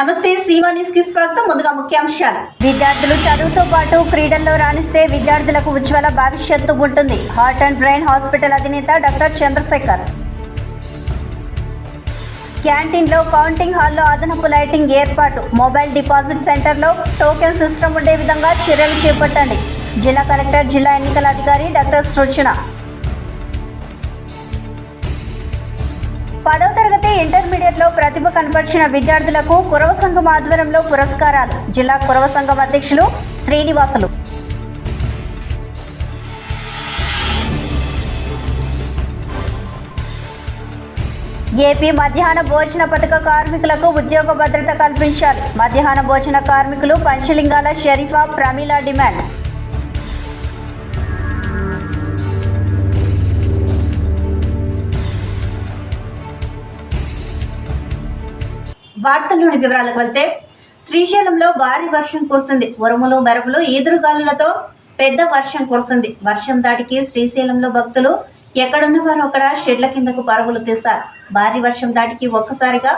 నమస్తే సీవా న్యూస్ కి స్వాగతం. ముందుగా ముఖ్యాంశాలు. విద్యార్థులు చదువుతో పాటు క్రీడల్లో రాణిస్తే విద్యార్థులకు ఉజ్వల భవిష్యత్తు ఉంటుంది. హార్ట్ అండ్ బ్రెయిన్ హాస్పిటల్ అధినేత డాక్టర్ చంద్రశేఖర్. క్యాంటీన్లో కౌంటింగ్ హాల్లో అదనపు లైటింగ్ ఏర్పాటు. మొబైల్ డిపాజిట్ సెంటర్లో టోకెన్ సిస్టమ్ ఉండే విధంగా చర్యలు చేపట్టండి. జిల్లా కలెక్టర్, జిల్లా ఎన్నికల అధికారి డాక్టర్ సృజన. 10వ తరగతి ఇంటర్మీడియట్లో ప్రతిభ కనపరిచిన విద్యార్థులకు కురవ సంఘం ఆధ్వర్యంలో పురస్కారాలు. జిల్లా కురవ సంఘం అధ్యక్షులు శ్రీనివాసులు. ఏపీ మధ్యాహ్న భోజన పథక కార్మికులకు ఉద్యోగ భద్రత కల్పించాలి. మధ్యాహ్న భోజన కార్మికులు పంచలింగాల షరీఫా ప్రమీల డిమాండ్. వార్తల్లోని వివరాలకు వెళ్తే, శ్రీశైలంలో భారీ వర్షం కురిసింది. ఉరుములు మెరుపులు ఈదురుగాలులతో పెద్ద వర్షం కురిసింది. వర్షం దాటికి శ్రీశైలంలో భక్తులు ఎక్కడున్నవారు అక్కడ షెడ్ల కిందకు పరుగులు తీశారు. భారీ వర్షం దాటికి ఒక్కసారిగా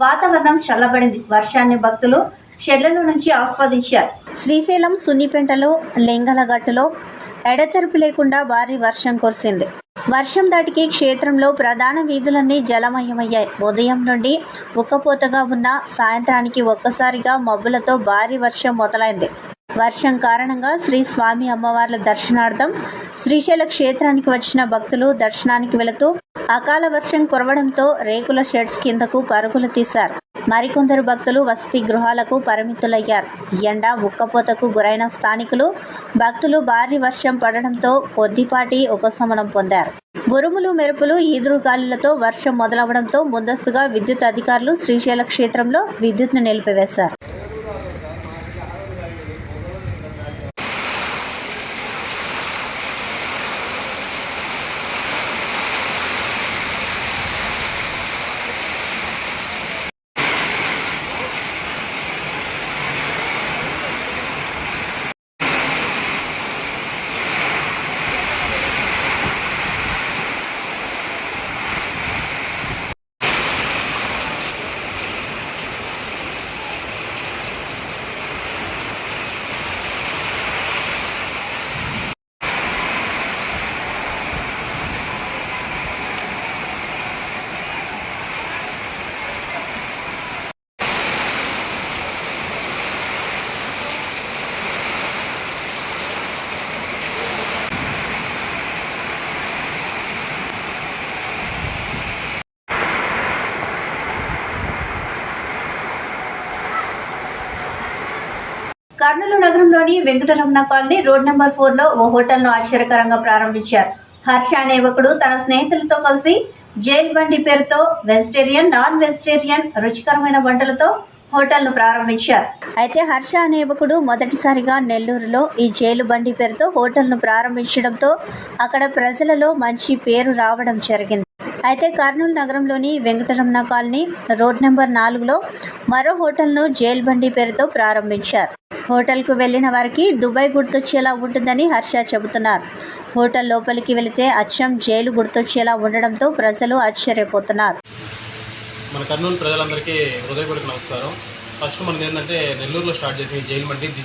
వాతావరణం చల్లబడింది. వర్షాన్ని భక్తులు షెడ్లలో నుంచి ఆస్వాదించారు. శ్రీశైలం సున్నిపెంటలో లింగలగట్టులో ఎడతెరపు లేకుండా భారీ వర్షం కురిసింది. వర్షం దాటికి క్షేత్రంలో ప్రధాన వీధులన్నీ జలమయమయ్యాయి. ఉదయం నుండి ఉక్కపోతగా ఉన్న సాయంత్రానికి ఒక్కసారిగా మబ్బులతో భారీ వర్షం మొదలైంది. వర్షం కారణంగా శ్రీ స్వామి అమ్మవార్ల దర్శనార్థం శ్రీశైల క్షేత్రానికి వచ్చిన భక్తులు దర్శనానికి వెళుతూ అకాల వర్షం కురవడంతో రేకుల షెడ్స్ కిందకు పరుగులు తీశారు. మరికొందరు భక్తులు వసతి గృహాలకు పరిమితులయ్యారు. ఎండ ఉక్కపోతకు గురైన స్థానికులు భక్తులు భారీ వర్షం పడడంతో కొద్దిపాటి ఉపశమనం పొందారు. ఉరుములు మెరుపులు ఈదురుగాలులతో వర్షం మొదలవడంతో ముందస్తుగా విద్యుత్ అధికారులు శ్రీశైల క్షేత్రంలో విద్యుత్ను నిలిపివేశారు. కర్నూలు నగరంలోని వెంకటరమణ కాలనీ రోడ్ నెంబర్ 4లో ఓ హోటల్ను ఆశ్చర్యకరంగా ప్రారంభించారు. హర్ష అనే యువకుడు తన స్నేహితులతో కలిసి జైల్ బండి పేరుతో వెజిటేరియన్, నాన్ వెజిటేరియన్ రుచికరమైన వంటలతో హోటల్ను ప్రారంభించారు. అయితే హర్ష అనే యువకుడు మొదటిసారిగా నెల్లూరులో ఈ జైలు బండి పేరుతో హోటల్ను ప్రారంభించడంతో అక్కడ ప్రజలలో మంచి పేరు రావడం జరిగింది. అయితే కర్నూలు నగరంలోని వెంకటరమణ కాలనీ రోడ్ నెంబర్ 4లో మరో హోటల్ను జైల్ బండి పేరుతో ప్రారంభించారు. హోటల్కు వెళ్లిన వారికి దుబాయ్ గుర్తొచ్చేలా ఉంటుందని హర్ష చెబుతున్నారు. హోటల్ లోపలికి వెళితే అచ్చం జైలు గుర్తొచ్చేలా ఉండడంతో ప్రజలు ఆశ్చర్యపోతున్నారు. మన కర్నూలు ప్రజలందరికీ హృదయపూర్వక నమస్కారం. ఫస్ట్ మనది ఏంటంటే నెల్లూరులో స్టార్ట్ చేసి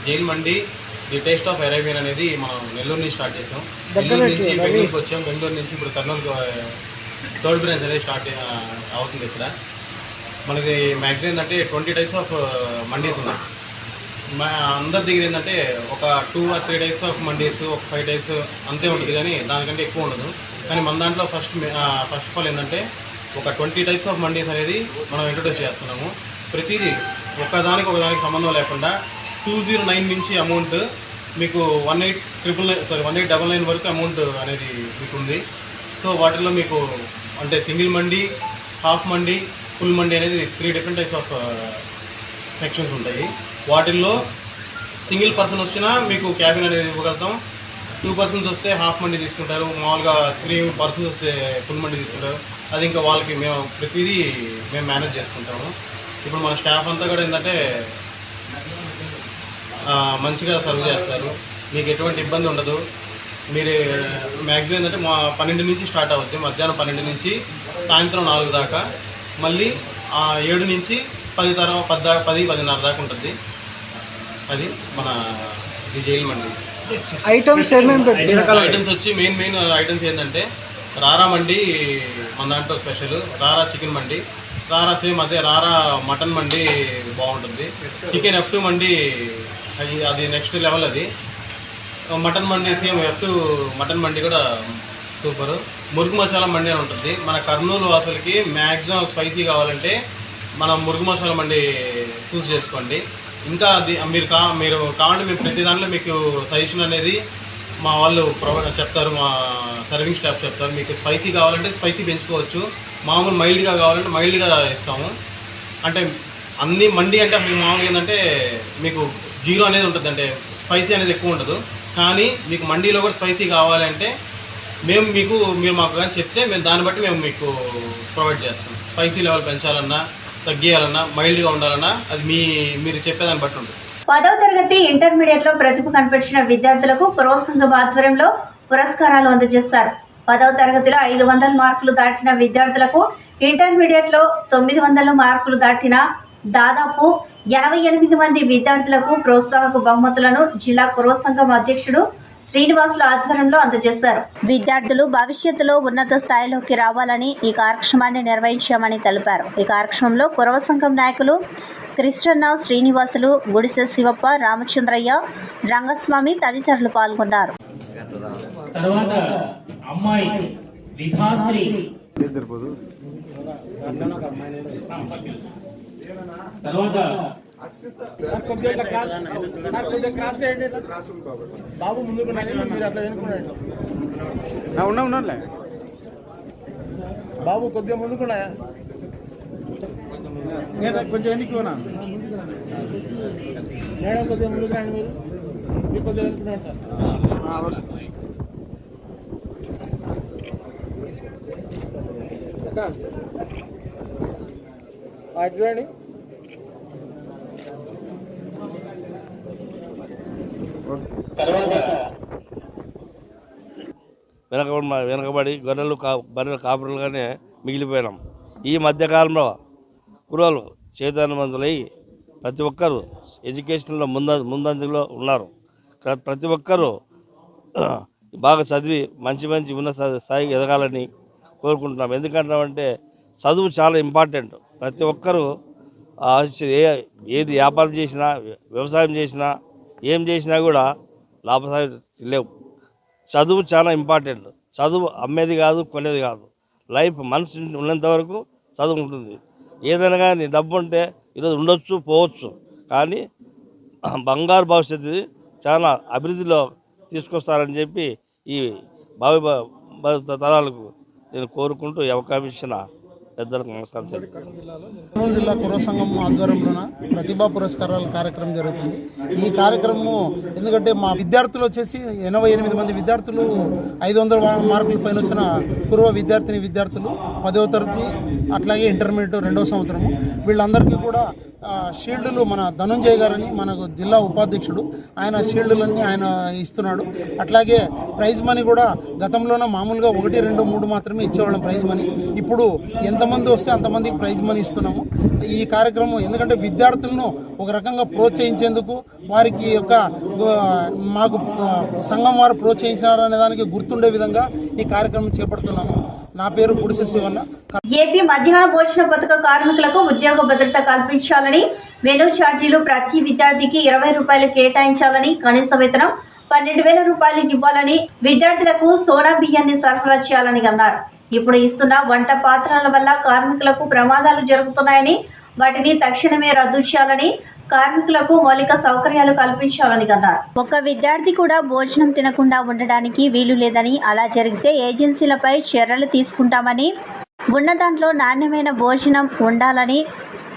jail mandi the taste of Arabian అనేది మనం నెల్లూరు నుంచి స్టార్ట్ చేసాం. నెల్లూరు నుంచి బెంగళూరుకి వచ్చాం. బెంగళూరు నుంచి ఇప్పుడు కర్నూలుకి థర్డ్ బ్రాంచ్ అనేది స్టార్ట్ అవుతుంది. ఇక్కడ మనకి మ్యాక్సిమం ఏంటంటే 20 టైప్స్ ఆఫ్ మండీస్ ఉన్నాయి. అందరి దగ్గర ఏంటంటే ఒక 2 or 3 టైప్స్ ఆఫ్ మండీస్, ఒక 5 టైప్స్ అంతే ఉంటుంది, కానీ దానికంటే ఎక్కువ ఉండదు. కానీ మన దాంట్లో ఫస్ట్ ఆఫ్ ఆల్ ఏంటంటే ఒక 20 టైప్స్ ఆఫ్ మండీస్ అనేది మనం ఇంట్రొడ్యూస్ చేస్తున్నాము. ప్రతిదీ ఒకదానికి సంబంధం లేకుండా 209 నుంచి అమౌంట్ మీకు 1899 వరకు అమౌంట్ అనేది మీకు ఉంది. సో వాటిల్లో మీకు అంటే single mandi, half mandi, full mandi అనేది 3 డిఫరెంట్ టైప్స్ ఆఫ్ సెక్షన్స్ ఉంటాయి. వాటిల్లో సింగిల్ పర్సన్ వచ్చినా మీకు క్యాబిన్ అనేది ఇవ్వగలుగుతాం. 2 persons వస్తే హాఫ్ మండీ తీసుకుంటారు. మామూలుగా 3 persons వస్తే ఫుల్ మండీ తీసుకుంటారు. అది ఇంకా వాళ్ళకి ప్రతిదీ మేము మేనేజ్ చేసుకుంటాము. ఇప్పుడు మన స్టాఫ్ అంతా కూడా ఏంటంటే మంచిగా సర్వ్ చేస్తారు. మీకు ఎటువంటి ఇబ్బంది ఉండదు. మీరు మ్యాక్సిమం ఏంటంటే 12 నుంచి స్టార్ట్ అవుతుంది. మధ్యాహ్నం 12 నుంచి సాయంత్రం 4 దాకా. మళ్ళీ 7 నుంచి 10-10:30 దాకా ఉంటుంది. అది మన ఈ జైల్ మండి. ఐటమ్స్ ఏమేమి పెడతారు? ఐటమ్స్ వచ్చి మెయిన్ ఐటమ్స్ ఏంటంటే రారా మండి మన దాంట్లో స్పెషల్, రారా చికెన్ మండి, రారా సేమ్ అదే రారా మటన్ మండి బాగుంటుంది. చికెన్ F2 మండి అది నెక్స్ట్ లెవెల్. అది మటన్ మండి సేమ్ F2 మటన్ మండి కూడా సూపరు. మురుగు మసాలా మండి అని ఉంటుంది. మన కర్నూలు వాసులకి మ్యాక్సిమం స్పైసీ కావాలంటే మనం మురుగు మసాలా మండి చూస్ చేసుకోండి. ఇంకా అది మీరు కావాలంటే మేము ప్రతి దాంట్లో మీకు సజెషన్ అనేది మా వాళ్ళు చెప్తారు, మా సర్వింగ్ స్టాఫ్ చెప్తారు. మీకు స్పైసీ కావాలంటే స్పైసీ పెంచుకోవచ్చు, మామూలు మైల్డ్గా కావాలంటే మైల్డ్గా ఇస్తాము. అంటే అన్ని మండి అంటే అసలు మామూలుగా ఏంటంటే మీకు జీరో అనేది ఉంటుంది, అంటే స్పైసీ అనేది ఎక్కువ ఉండదు. కానీ మీకు మండీలో కూడా స్పైసీ కావాలంటే మీరు మాకు కానీ చెప్తే మేము దాన్ని బట్టి మేము మీకు ప్రొవైడ్ చేస్తాం. స్పైసీ లెవెల్ పెంచాలన్నా తగ్గియాలన్నా మైల్డ్గా ఉండాలన్నా అది మీరు చెప్పేదాన్ని బట్టి ఉంటుంది. 10వ తరగతి ఇంటర్మీడియట్లో ప్రతిభ కనిపించిన విద్యార్థులకు కురవ సంఘం ఆధ్వర్యంలో పురస్కారాలు అందజేశారు. 10వ తరగతిలో 500 మార్కులు దాటిన విద్యార్థులకు, ఇంటర్మీడియట్లో 900 మార్కులు దాటిన దాదాపు 88 మంది విద్యార్థులకు ప్రోత్సాహక బహుమతులను జిల్లా కురవ సంఘం అధ్యక్షుడు శ్రీనివాసుల ఆధ్వర్యంలో అందజేశారు. విద్యార్థులు భవిష్యత్తులో ఉన్నత స్థాయిలోకి రావాలని ఈ కార్యక్రమాన్ని నిర్వహించామని తెలిపారు. ఈ కార్యక్రమంలో కురవ సంఘం నాయకులు కృష్ణన్న, శ్రీనివాసులు, గుడిసె శివప్ప, రామచంద్రయ్య, రంగస్వామి తదితరులు పాల్గొన్నారు. తర్వాత అమ్మాయి విధాత్రి, తర్వాత బాబు ముందుకు మీరు అట్లా ఉన్నారులే బాబు కొద్దిగా ముందుకున్నాయా కొంచెం ఎందుకు మేడం కొద్దిగా ముందుకు రండి. మీరు కొద్దిగా వెళ్తున్నాడు సార్. చూడండి. వెనకబడి బర్రెలు కాపురులుగానే మిగిలిపోయినాం. ఈ మధ్యకాలంలో కుర్రాళ్ళు చైతన్యవంతులై ప్రతి ఒక్కరూ ఎడ్యుకేషన్లో ముందంజలో ఉన్నారు. ప్రతి ఒక్కరూ బాగా చదివి మంచి ఉన్నత స్థాయికి ఎదగాలని కోరుకుంటున్నాం. ఎందుకంటామంటే చదువు చాలా ఇంపార్టెంట్. ప్రతి ఒక్కరూ ఏది వ్యాపారం చేసినా, వ్యవసాయం చేసినా, ఏం చేసినా కూడా లాభసాటి లేవు. చదువు చాలా ఇంపార్టెంట్. చదువు అమ్మేది కాదు, కొనేది కాదు. లైఫ్ మనసు ఉన్నంత వరకు చదువు ఉంటుంది. ఏదైనా కానీ డబ్బు ఉంటే ఈరోజు ఉండొచ్చు, పోవచ్చు, కానీ బంగారు భవిష్యత్తు చాలా అభివృద్ధిలో తీసుకొస్తారని చెప్పి ఈ భావి తరాలకు నేను కోరుకుంటూ ఈ అవకాశం ఇచ్చిన పెద్దలకు నమస్కారం. కర్నూలు జిల్లా కురవ సంఘం ఆధ్వర్యంలోన ప్రతిభా పురస్కారాల కార్యక్రమం జరుగుతుంది. ఈ కార్యక్రమం ఎందుకంటే మా విద్యార్థులు వచ్చేసి 88 మంది విద్యార్థులు 500 మార్కుల పైన వచ్చిన కురవ విద్యార్థులు 10వ తరగతి అట్లాగే ఇంటర్మీడియట్ 2వ సంవత్సరము వీళ్ళందరికీ కూడా షీల్డ్లు మన ధనుంజయ్ గారని మనకు జిల్లా ఉపాధ్యక్షుడు, ఆయన షీల్డ్లన్నీ ఆయన ఇస్తున్నాడు. అట్లాగే ప్రైజ్ మనీ కూడా గతంలోనే మామూలుగా 1, 2, 3 మాత్రమే ఇచ్చేవాళ్ళం ప్రైజ్ మనీ. ఇప్పుడు ఎంతమంది వస్తే అంతమందికి ప్రైజ్ మనీ ఇస్తున్నాము. ఈ కార్యక్రమం ఎందుకంటే విద్యార్థులను ఒక రకంగా ప్రోత్సహించేందుకు, వారికి యొక్క మాకు సంఘం వారు ప్రోత్సహించినారనే దానికి గుర్తుండే విధంగా ఈ కార్యక్రమం చేపడుతున్నాము. నా పేరు గుడిసె శివన్న. ఏపీ మధ్యాహ్న భోజన పథక కార్మికులకు ఉద్యోగ భద్రత కల్పించాలని, మెనూ ఛార్జీలు ప్రతి విద్యార్థికి 20 రూపాయలు కేటాయించాలని, కనీస వేతనం 12,000 రూపాయలు ఇవ్వాలని, విద్యార్థులకు సోనా బియ్యాన్ని సరఫరా చేయాలని అన్నారు. ఇప్పుడు ఇస్తున్న వంట పాత్రల వల్ల కార్మికులకు ప్రమాదాలు జరుగుతున్నాయని, వాటిని తక్షణమే రద్దు చేయాలని, కార్మికులకు మౌలిక సౌకర్యాలు కల్పించాలని అన్నారు. ఒక్క విద్యార్థి కూడా భోజనం తినకుండా ఉండడానికి వీలు లేదని, అలా జరిగితే ఏజెన్సీలపై చర్యలు తీసుకుంటామని, ఉన్న దాంట్లో నాణ్యమైన భోజనం ఉండాలని,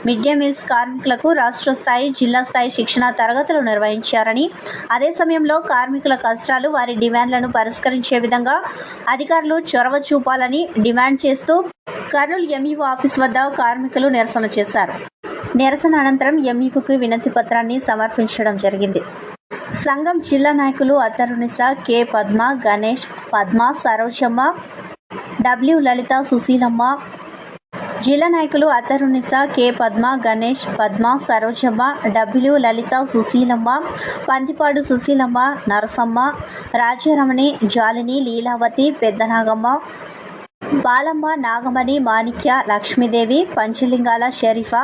మిడ్ డే మీల్స్ కార్మికులకు రాష్ట్ర స్థాయి, జిల్లా స్థాయి శిక్షణ తరగతులు నిర్వహించారని, అదే సమయంలో కార్మికుల కష్టాలు, వారి డిమాండ్లను పరిష్కరించే విధంగా అధికారులు చొరవ చూపాలని డిమాండ్ చేస్తూ కర్నూలు ఎంఈఓ ఆఫీస్ వద్ద కార్మికులు నిరసన చేశారు. నిరసన అనంతరం ఎంఈఓకు వినతి పత్రాన్ని సమర్పించడం జరిగింది. సంఘం జిల్లా నాయకులు అత్తరునిసా, కె పద్మ, గణేష్, పద్మ, సరోజమ్మ, డబ్ల్యూ లలిత, సుశీలమ్మ, జిల్లా నాయకులు అతరునిసా, కె పద్మ, గణేష్, పద్మ, సరోజమ్మ, డబ్ల్యూ లలిత, సుశీలమ్మ, పందిపాడు సుశీలమ్మ, నరసమ్మ, రాజ్యరమణి, జాలిని, లీలావతి, పెద్దనాగమ్మ, బాలమ్మ, నాగమణి, మాణిక్య, లక్ష్మీదేవి, పంచలింగాల షరీఫా,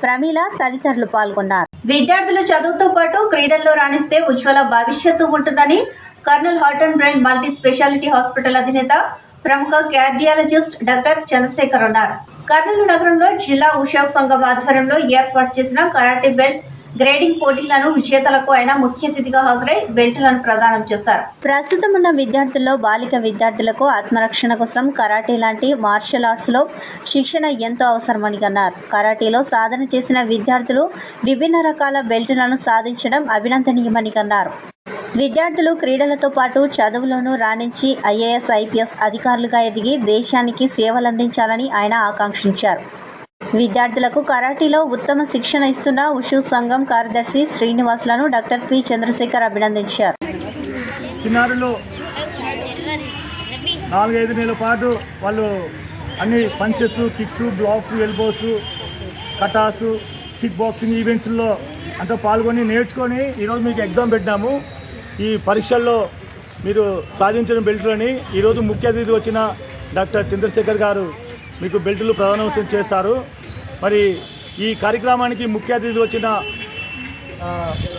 ప్రమీల తదితరులు పాల్గొన్నారు. విద్యార్థులు చదువుతో పాటు క్రీడల్లో రాణిస్తే ఉజ్వల భవిష్యత్తు ఉంటుందని Kurnool heart and brain multi speciality hospital అధినేత ప్రముఖ కార్డియాలజిస్ట్ డాక్టర్ చంద్రశేఖర్ అన్నారు. కర్నూలు నగరంలో జిల్లా ఉషా సంఘం ఆధ్వర్యంలో ఏర్పాటు చేసిన కరాటే బెల్ట్ గ్రేడింగ్ పోటీలను విజేతలకు ఆయన ముఖ్య అతిథిగా హాజరై బెల్టులను ప్రదానం చేశారు. ప్రస్తుతం ఉన్న విద్యార్థుల్లో బాలిక విద్యార్థులకు ఆత్మరక్షణ కోసం కరాటే లాంటి మార్షల్ ఆర్ట్స్ లో శిక్షణ ఎంతో అవసరమని అన్నారు. కరాటేలో సాధన చేసిన విద్యార్థులు విభిన్న రకాల బెల్టులను సాధించడం అభినందనీయమని అన్నారు. విద్యార్థులు క్రీడలతో పాటు చదువులోనూ రాణించి ఐఏఎస్, ఐపీఎస్ అధికారులుగా ఎదిగి దేశానికి సేవలందించాలని ఆయన ఆకాంక్షించారు. విద్యార్థులకు కరాటీలో ఉత్తమ శిక్షణ ఇస్తున్న ఉషు సంఘం కార్యదర్శి శ్రీనివాసులను డాక్టర్ పి చంద్రశేఖర్ అభినందించారు. చిన్నారులు 4-5 నెలల పాటు వాళ్ళు అన్ని పంచెస్, కిక్స్, బ్లాక్స్, ఎల్బోస్, కటాసు, కిక్ బాక్సింగ్ ఈవెంట్స్లో అంతా పాల్గొని నేర్చుకొని ఈరోజు మీకు ఎగ్జామ్ పెట్టినాము. ఈ పరీక్షల్లో మీరు సాధించిన బెల్టులని ఈరోజు ముఖ్య అతిథి వచ్చిన డాక్టర్ చంద్రశేఖర్ గారు మీకు బెల్టులు ప్రదానం చేస్తారు. మరి ఈ కార్యక్రమానికి ముఖ్య అతిథి వచ్చిన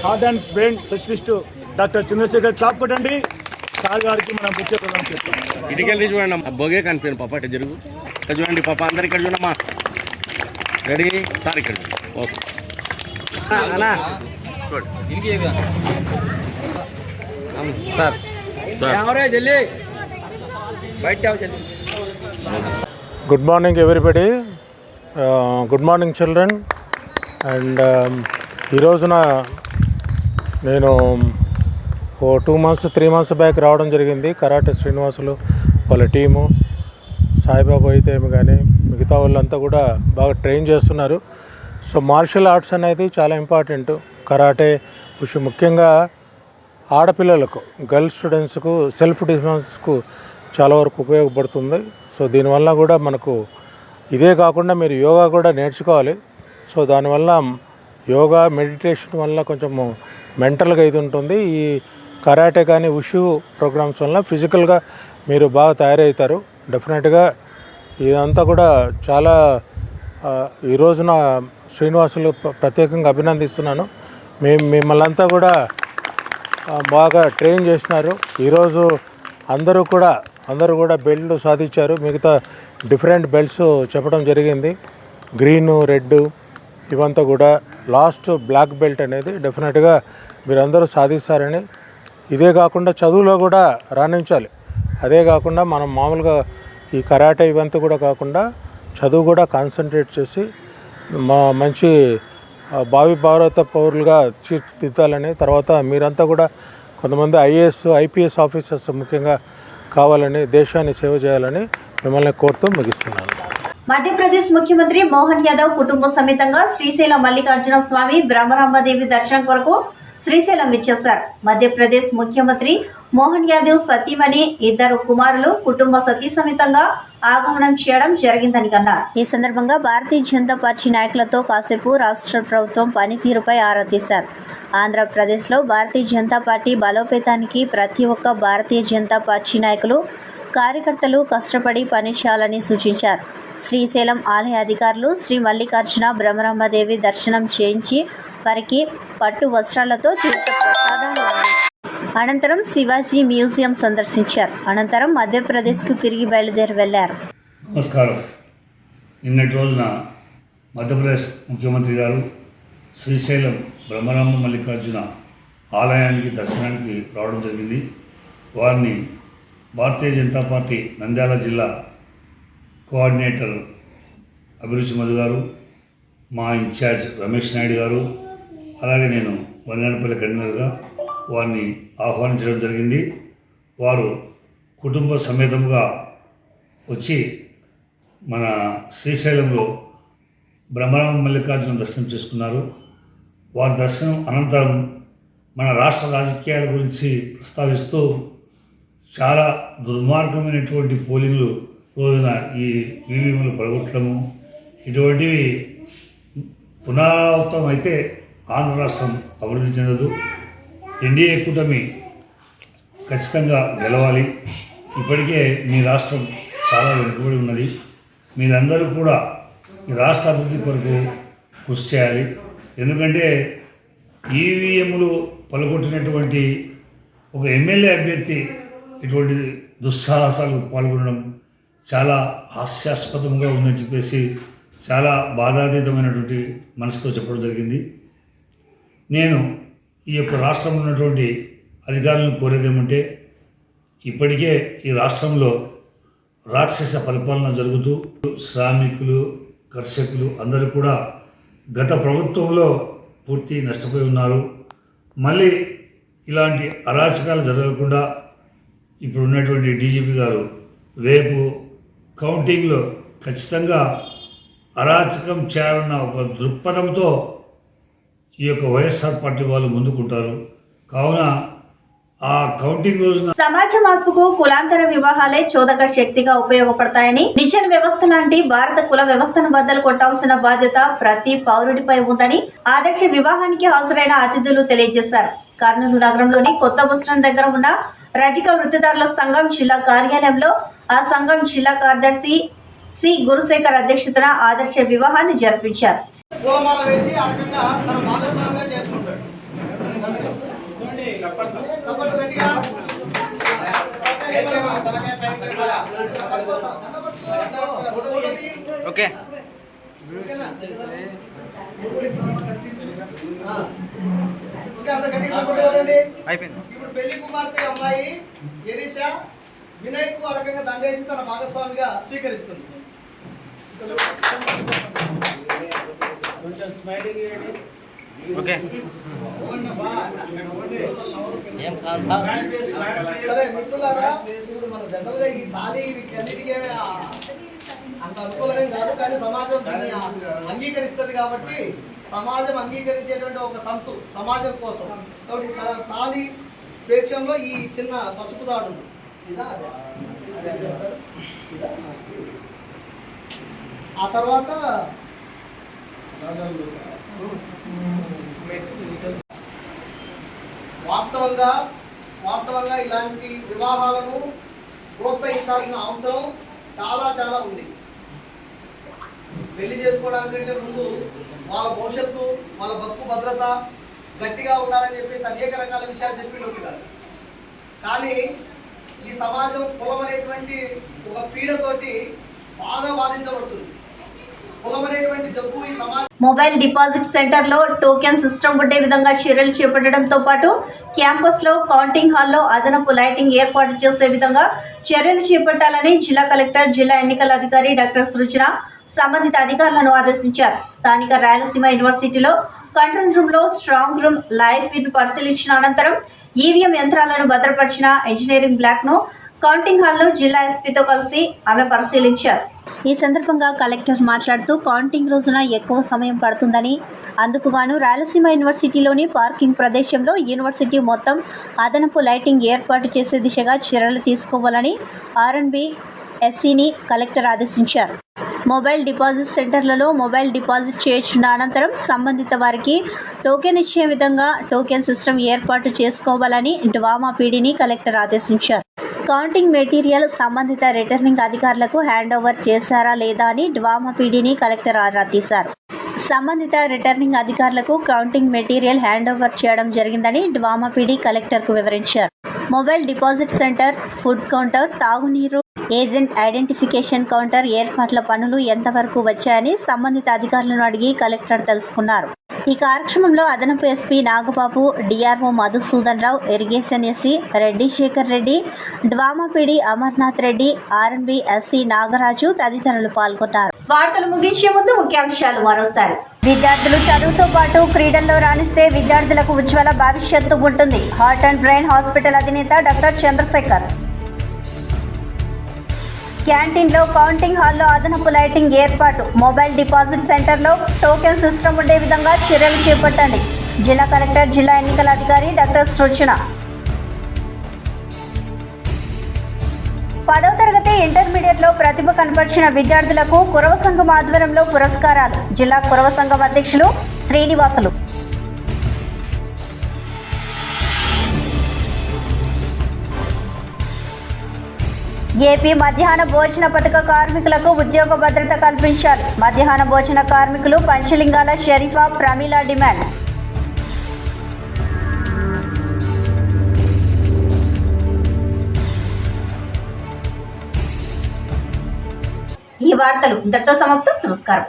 heart and brain specialist doctor Chandrasekhar clap కొట్టండి. సార్ గారికి మనం ముఖ్య ప్రదానం చేస్తాం. ఇటుకెళ్ళి చూడండి, బొగే కనిపించండి పాప, ఇటు జరుగు, ఇక్కడ చూడండి పాప, అందరు ఇక్కడ చూడమ్మా. రెడీ సార్, ఇక్కడ okay sir. Good morning everybody. Good morning children. And ఈ రోజున నేను 2 months 3 months బ్యాక్ రావడం జరిగింది. కరాటే శ్రీనివాసులు వాళ్ళ టీము, సాయిబాబా అయితే ఏమి కానీ మిగతా వాళ్ళంతా కూడా బాగా ట్రైన్ చేస్తున్నారు. సో మార్షల్ ఆర్ట్స్ అనేది చాలా ఇంపార్టెంట్. కరాటే ముఖ్యంగా ఆడపిల్లలకు, గర్ల్ స్టూడెంట్స్కు సెల్ఫ్ డిఫెన్స్కు చాలా వరకు ఉపయోగపడుతుంది. సో దీనివల్ల కూడా మనకు ఇదే కాకుండా మీరు యోగా కూడా నేర్చుకోవాలి. సో దానివల్ల యోగా, మెడిటేషన్ వల్ల కొంచెం మెంటల్గా ఇది ఉంటుంది. ఈ కరాటే కానీ ఉషు ప్రోగ్రామ్స్ వల్ల ఫిజికల్గా మీరు బాగా తయారవుతారు డెఫినెట్గా. ఇదంతా కూడా చాలా ఈ రోజున శ్రీనివాసులు ప్రత్యేకంగా అభినందిస్తున్నాను. మిమ్మల్ని అంతా కూడా బాగా ట్రైన్ చేసినారు. ఈరోజు అందరూ కూడా బెల్ట్లు సాధించారు. మిగతా డిఫరెంట్ బెల్ట్స్ చెప్పడం జరిగింది. గ్రీను, రెడ్ ఇవంతా కూడా. లాస్ట్ బ్లాక్ బెల్ట్ అనేది డెఫినెట్గా మీరందరూ సాధిస్తారని. ఇదే కాకుండా చదువులో కూడా రాణించాలి. అదే కాకుండా మనం మామూలుగా ఈ కరాటే ఇవంతా కూడా కాకుండా చదువు కూడా కాన్సన్ట్రేట్ చేసి మంచి భావి భారత పౌరులుగా తీర్చిదిద్దాలని, తర్వాత మీరంతా కూడా కొంతమంది ఐఏఎస్, ఐపీఎస్ ఆఫీసర్స్ ముఖ్యంగా కావాలని, దేశాన్ని సేవ చేయాలని మిమ్మల్ని కోరుతూ ముగిస్తున్నాను. మధ్యప్రదేశ్ ముఖ్యమంత్రి మోహన్ యాదవ్ కుటుంబ సమేతంగా శ్రీశైలం మల్లికార్జున స్వామి బ్రహ్మరాంబదేవి దర్శనం కొరకు శ్రీశైలం విచ్చేశారు. మధ్యప్రదేశ్ ముఖ్యమంత్రి మోహన్ యాదవ్ సతీమణి, 2 కుమారులు కుటుంబ సతీ సమేతంగా ఆగమనం చేయడం జరిగిందని అన్నారు. ఈ సందర్భంగా భారతీయ జనతా పార్టీ నాయకులతో కాసేపు రాష్ట్ర ప్రభుత్వం పనితీరుపై ఆరా తీశారు. ఆంధ్రప్రదేశ్లో భారతీయ జనతా పార్టీ బలోపేతానికి ప్రతి ఒక్క భారతీయ జనతా పార్టీ నాయకులు, కార్యకర్తలు కష్టపడి పనిచేయాలని సూచించారు. శ్రీశైలం ఆలయ అధికారులు శ్రీ మల్లికార్జున బ్రహ్మరాంబదేవి దర్శనం చేయించి వారికి పట్టు వస్త్రాలతో తీర్థ ప్రసాదాలు అనంతరం శివాజీ మ్యూజియం సందర్శించారు. అనంతరం మధ్యప్రదేశ్కు తిరిగి బయలుదేరి వెళ్లారు. నమస్కారం. నిన్నటి రోజున మధ్యప్రదేశ్ ముఖ్యమంత్రి గారు శ్రీశైలం బ్రహ్మరాంబ మల్లికార్జున ఆలయానికి దర్శనానికి రావడం జరిగింది. వారిని భారతీయ జనతా పార్టీ నంద్యాల జిల్లా కోఆర్డినేటర్ అభిరుచి మధు గారు, మా ఇన్ఛార్జ్ రమేష్ నాయుడు గారు, అలాగే నేను వనగానపల్లి కన్వీనర్గా వారిని ఆహ్వానించడం జరిగింది. వారు కుటుంబ సమేతంగా వచ్చి మన శ్రీశైలంలో బ్రహ్మరాంబ మల్లికార్జున దర్శనం చేసుకున్నారు. వారి దర్శనం అనంతరం మన రాష్ట్ర రాజకీయాల గురించి ప్రస్తావిస్తూ చాలా దుర్మార్గమైనటువంటి పోలింగ్లు రోజున ఈ ఈవీఎంలు పడగొట్టడము, ఇటువంటివి పునరావృతం అయితే ఆంధ్ర రాష్ట్రం అభివృద్ధి చెందదు. ఎన్డీఏ కూటమి ఖచ్చితంగా గెలవాలి. ఇప్పటికే మీ రాష్ట్రం చాలా వెనుకబడి ఉన్నది. మీరందరూ కూడా ఈ రాష్ట్ర అభివృద్ధి కొరకు కృషి చేయాలి. ఎందుకంటే ఈవీఎంలు పలుకొట్టినటువంటి ఒక ఎమ్మెల్యే అభ్యర్థి ఇటువంటి దుస్సాహసాలు పాల్గొనడం చాలా హాస్యాస్పదంగా ఉందని చెప్పేసి చాలా బాధాతీతమైనటువంటి మనసుతో చెప్పడం జరిగింది. నేను ఈ యొక్క రాష్ట్రంలో ఉన్నటువంటి అధికారులను కోరేదేమంటే, ఇప్పటికే ఈ రాష్ట్రంలో రాక్షస పరిపాలన జరుగుతూ శ్రామికులు, కర్షకులు అందరూ కూడా గత ప్రభుత్వంలో పూర్తి నష్టపోయి ఉన్నారు. మళ్ళీ ఇలాంటి అరాచకాలు జరగకుండా ఇప్పుడు ఉన్నటువంటి డీజీపీ గారు రేపు కౌంటింగ్లో ఖచ్చితంగా అరాచకం చేయాలన్న ఒక దృక్పథంతో ఈ యొక్క వైఎస్ఆర్ పార్టీ వాళ్ళు ముందుకుంటారు. కావున ఆ కౌంటింగ్ రోజున సమాజ మార్పుకు కులాంతర వివాహాలే చోదక శక్తిగా ఉపయోగపడతాయని, నిచ్చెన వ్యవస్థ లాంటి భారత కుల వ్యవస్థను బద్దలు కొట్టాల్సిన బాధ్యత ప్రతి పౌరుడిపై ఉందని ఆదర్శ వివాహానికి హాజరైన అతిథులు తెలియజేశారు. కర్నూలు నగరంలోని కొత్త బస్టాండ్ దగ్గర ఉన్న రజిక వృత్తిదారుల సంఘం జిల్లా కార్యాలయంలో ఆ సంఘం జిల్లా కార్యదర్శి సి గురుశేఖర్ అధ్యక్షతన ఆదర్శ వివాహాన్ని జరిపించారు. పూలమాల వేసి ఆ రకంగా తన భాగస్వామిగా చేసుకుంటాడు. ఓకే అయిపోయింది. ఇప్పుడు పెళ్లి కుమార్తె అమ్మాయి ఎరీషా వినయ్కు ఆ రకంగా దండేసి తన భాగస్వామిగా స్వీకరిస్తుంది. ఓకే సరే మిత్రులారా, ఇప్పుడు మనం జనరల్ గా ఈ తాళి వీటికన్నిటికీ అంత అనుకూలమేం కాదు, కానీ సమాజం దీన్ని అంగీకరిస్తుంది. కాబట్టి సమాజం అంగీకరించేటువంటి ఒక తంతు సమాజం కోసం. కాబట్టి తాళి ప్రేక్షంలో ఈ చిన్న పసుపు తాడు ఆ తర్వాత వాస్తవంగా ఇలాంటి వివాహాలను ప్రోత్సహించాల్సిన అవసరం చాలా చాలా ఉంది. పెళ్లి చేసుకోవడానికంటే ముందు వాళ్ళ భవిష్యత్తు, వాళ్ళ బతుకు భద్రత గట్టిగా ఉండాలని చెప్పేసి అనేక రకాల విషయాలు చెప్పిండొచ్చు కాదు. కానీ ఈ సమాజం కులం అనేటువంటి ఒక పీడతోటి బాగా బాధించబడుతుంది. కులం అనేటువంటి జబ్బు ఈ సమాజం. మొబైల్ డిపాజిట్ సెంటర్ లో టోకెన్ సిస్టమ్ ఉండే విధంగా చర్యలు చేపట్టడంతో పాటు క్యాంపస్ లో కౌంటింగ్ హాల్లో అదనపు లైటింగ్ ఏర్పాటు చేసే విధంగా చర్యలు చేపట్టాలని జిల్లా కలెక్టర్, జిల్లా ఎన్నికల అధికారి డాక్టర్ సృజన సంబంధిత అధికారులను ఆదేశించారు. స్థానిక రాయలసీమ యూనివర్సిటీలో కంట్రోల్ రూమ్ లో స్ట్రాంగ్ రూమ్ లైవ్ ఫీడ్ పరిశీలించిన అనంతరం ఈవీఎం యంత్రాలను భద్రపరిచిన ఇంజనీరింగ్ బ్లాక్ ను కౌంటింగ్ హాల్లో జిల్లా ఎస్పీతో కలిసి ఆమె పరిశీలించారు. ఈ సందర్భంగా కలెక్టర్ మాట్లాడుతూ కౌంటింగ్ రోజున ఎక్కువ సమయం పడుతుందని, అందుకు గాను రాయలసీమ యూనివర్సిటీలోని పార్కింగ్ ప్రదేశంలో యూనివర్సిటీ మొత్తం అదనపు లైటింగ్ ఏర్పాటు చేసే దిశగా చర్యలు తీసుకోవాలని ఆర్ఎండ్బి ఎస్సీని కలెక్టర్ ఆదేశించారు. మొబైల్ డిపాజిట్ సెంటర్లలో మొబైల్ డిపాజిట్ చేసిన అనంతరం సంబంధిత వారికి టోకెన్ ఇచ్చే విధంగా టోకెన్ సిస్టమ్ ఏర్పాటు చేసుకోవాలని డ్వామా పీడీని కలెక్టర్ ఆదేశించారు. కౌంటింగ్ మెటీరియల్ సంబంధిత రిటర్నింగ్ అధికారులకు హ్యాండ్ ఓవర్ చేశారా లేదా అని డ్వామా పీడీని కలెక్టర్ ఆరా తీశారు. సంబంధిత రిటర్నింగ్ అధికారులకు కౌంటింగ్ మెటీరియల్ హ్యాండ్ ఓవర్ చేయడం జరిగిందని డ్వామా పీడీ కలెక్టర్కు వివరించారు. Mobile deposit centre, food counter, తాగునీరు, ఏజెంట్ ఐడెంటిఫికేషన్ కౌంటర్ ఏర్పాట్ల పనులు ఎంతవరకు వచ్చాయని సంబంధిత అధికారులను అడిగి కలెక్టర్ తెలుసుకున్నారు. ఈ కార్యక్రమంలో అదనపు SP Nagababu, DRO Madhusudan Rao, irrigation SE Reddy Sekhar Reddy, DWAMA PD Amarnath Reddy, RMB SE Nagaraju తదితరులు పాల్గొన్నారు. వార్తలు ముగించే ముందు ముఖ్యాంశాలు మరోసారి. విద్యార్థులు చదువుతో పాటు క్రీడల్లో రాణిస్తే విద్యార్థులకు ఉజ్వల భవిష్యత్తు ఉంటుంది. హార్ట్ అండ్ బ్రెయిన్ హాస్పిటల్ అధినేత డాక్టర్ చంద్రశేఖర్. క్యాంటీన్లో కౌంటింగ్ హాల్లో అదనపు లైటింగ్ ఏర్పాటు. మొబైల్ డిపాజిట్ సెంటర్లో టోకెన్ సిస్టమ్ ఉండే విధంగా చర్యలు చేపట్టండి. జిల్లా కలెక్టర్, జిల్లా ఎన్నికల అధికారి డాక్టర్ సృజన. 10వ తరగతి ఇంటర్మీడియట్లో ప్రతిభ కనపరిచిన విద్యార్థులకు కురవ సంఘం ఆధ్వర్యంలో పురస్కారాలు. జిల్లా కురవ సంఘం అధ్యక్షులు శ్రీనివాసులు. ఏపీ మధ్యాహ్న భోజన పథక కార్మికులకు ఉద్యోగ భద్రత కల్పించాలి. మధ్యాహ్న భోజన కార్మికులు పంచలింగాల షరీఫా ప్రమీల డిమాండ్. ఈ వార్తలు ఇంతటితో సమాప్తం. నమస్కారం.